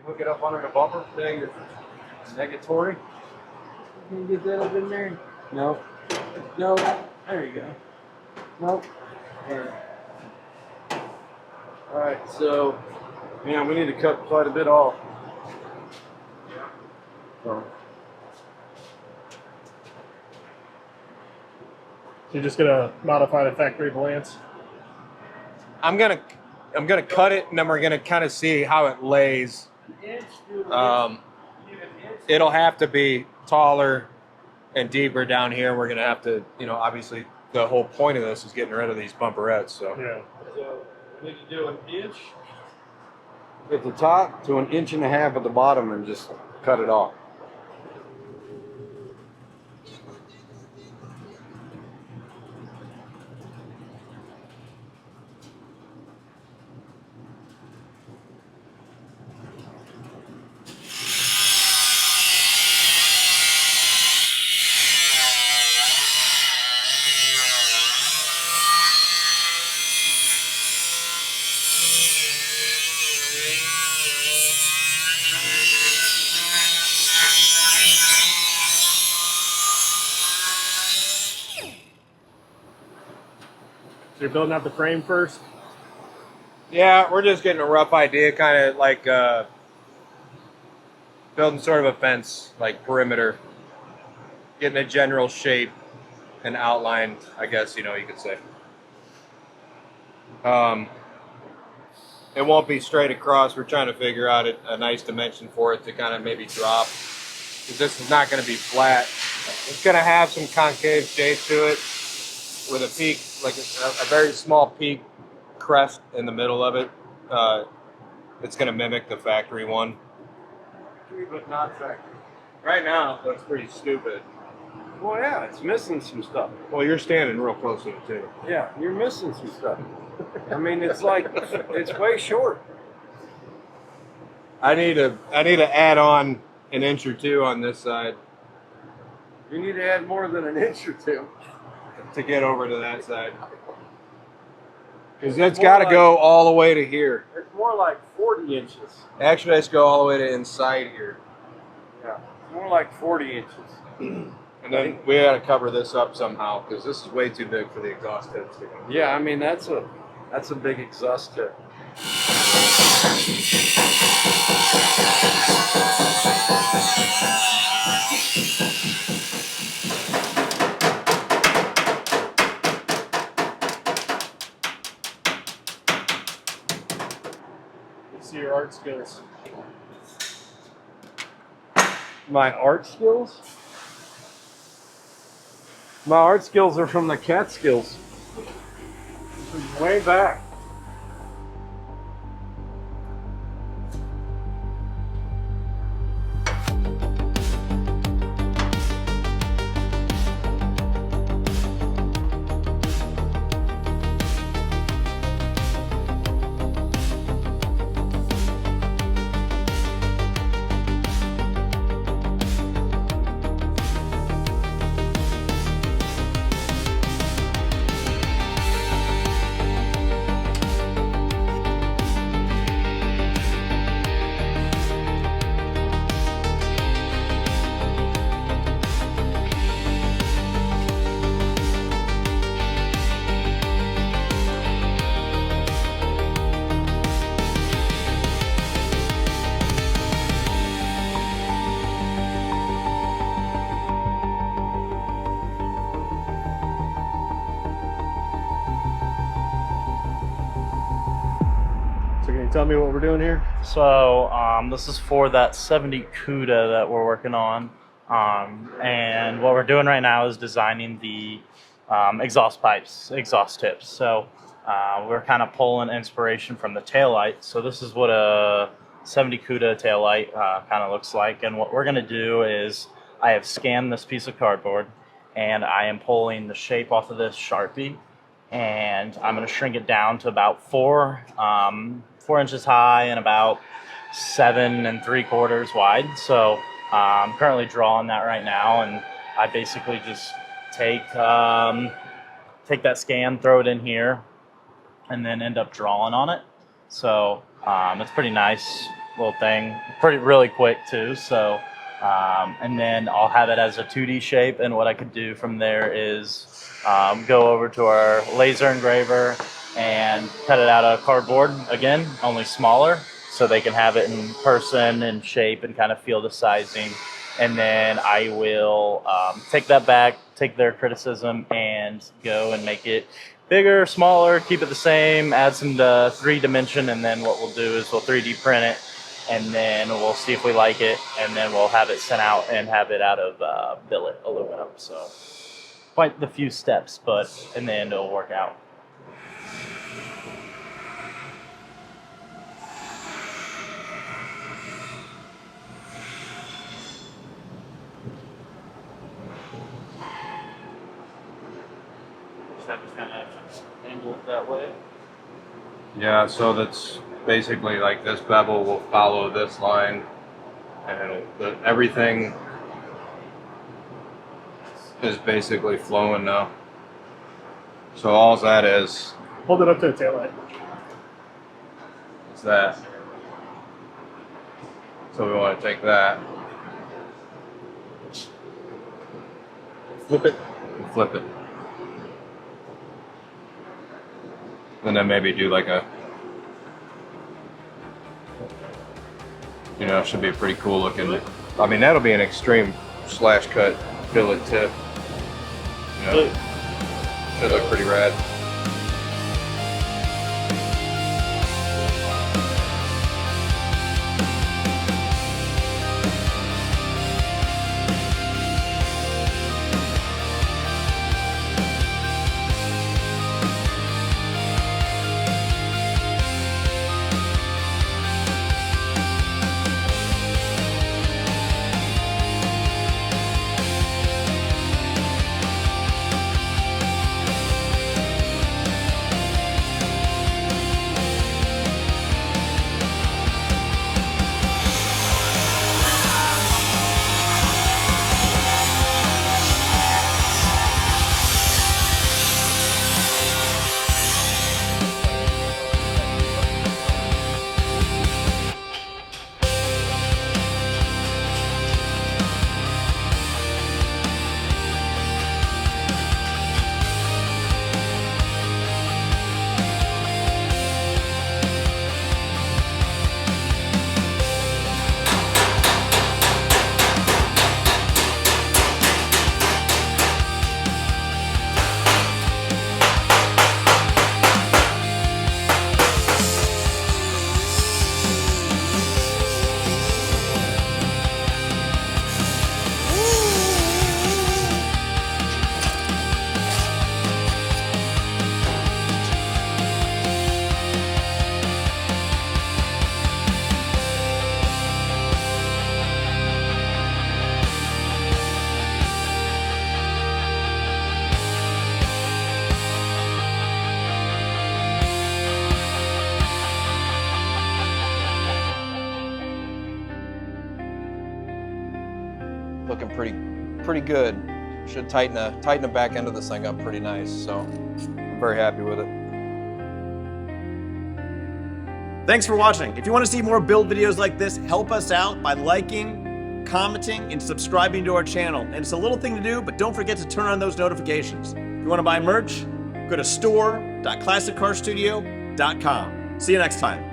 hook it up under the bumper thing. It's negatory. Can you get that up in there? No. No. There you go. Nope. All right, so man, we need to cut quite a bit off. So you're just gonna modify the factory Valance? I'm gonna cut it, and then we're gonna kind of see how it lays. It'll have to be taller and deeper down here. We're gonna have to, obviously the whole point of this is getting rid of these bumperettes. So Yeah. So we need to do an inch at the top to 1.5 inches at the bottom and just cut it off. So you're building out the frame first? yeah, we're just getting a rough idea, kind of like building sort of a fence, like perimeter, getting a general shape and outline, I guess, you could say. It won't be straight across. We're trying to figure out a nice dimension for it to kind of maybe drop, because this is not going to be flat. It's going to have some concave shape to it with a peak, like a very small peak crest in the middle of it. It's going to mimic the factory one. But not factory. Right now, it looks pretty stupid. Well, yeah, it's missing some stuff. Well, you're standing real close to it too. Yeah, you're missing some stuff. I mean, it's like, it's way short. I need to add on 1 inch or 2 on this side You need to add more than 1 inch or 2. to get over to that side. Because it's got to go all the way to here. It's more like 40 inches. Actually, let's go all the way to inside here. Yeah, more like 40 inches. And then we got to cover this up somehow, because this is way too big for the exhaust tips to go. Yeah, I mean, that's a big exhaust tip. See your art skills. My art skills? My art skills are from the Catskills. Way back. So can you tell me what we're doing here? So this is for that 70 Cuda that we're working on. And what we're doing right now is designing the exhaust pipes, exhaust tips. So we're kind of pulling inspiration from the taillight. So this is what a 70 Cuda taillight kind of looks like. And what we're going to do is I have scanned this piece of cardboard and I am pulling the shape off of this Sharpie. And I'm going to shrink it down to about 4 inches high and about 7 3/4 wide. So I'm currently drawing that right now, and I basically just take that scan, throw it in here, and then end up drawing on it. So it's pretty nice little thing, really quick too. So, and then I'll have it as a 2D shape. And what I could do from there is go over to our laser engraver and cut it out of cardboard again, only smaller, so they can have it in person and shape and kind of feel the sizing. And then I will take that back, take their criticism, and go and make it bigger, smaller, keep it the same, add some 3D, and then what we'll do is we'll 3D print it, and then we'll see if we like it, and then we'll have it sent out and have it out of billet aluminum. So quite the few steps, but in the end it'll work out. Just kind of angle it that way. Yeah, so that's basically like this bevel will follow this line, and everything is basically flowing now. So all that is Hold it up to the tail light. that. So we want to take that, Flip it. and flip it, and then maybe do like a, should be pretty cool looking. I mean, that'll be an extreme slash cut billet tip. Should look pretty rad. Looking pretty good. Should tighten the back end of this thing up pretty nice. So I'm very happy with it. Thanks for watching. If you want to see more build videos like this, help us out by liking, commenting, and subscribing to our channel. And it's a little thing to do, but don't forget to turn on those notifications. If you want to buy merch, go to store.classiccarstudio.com. See you next time.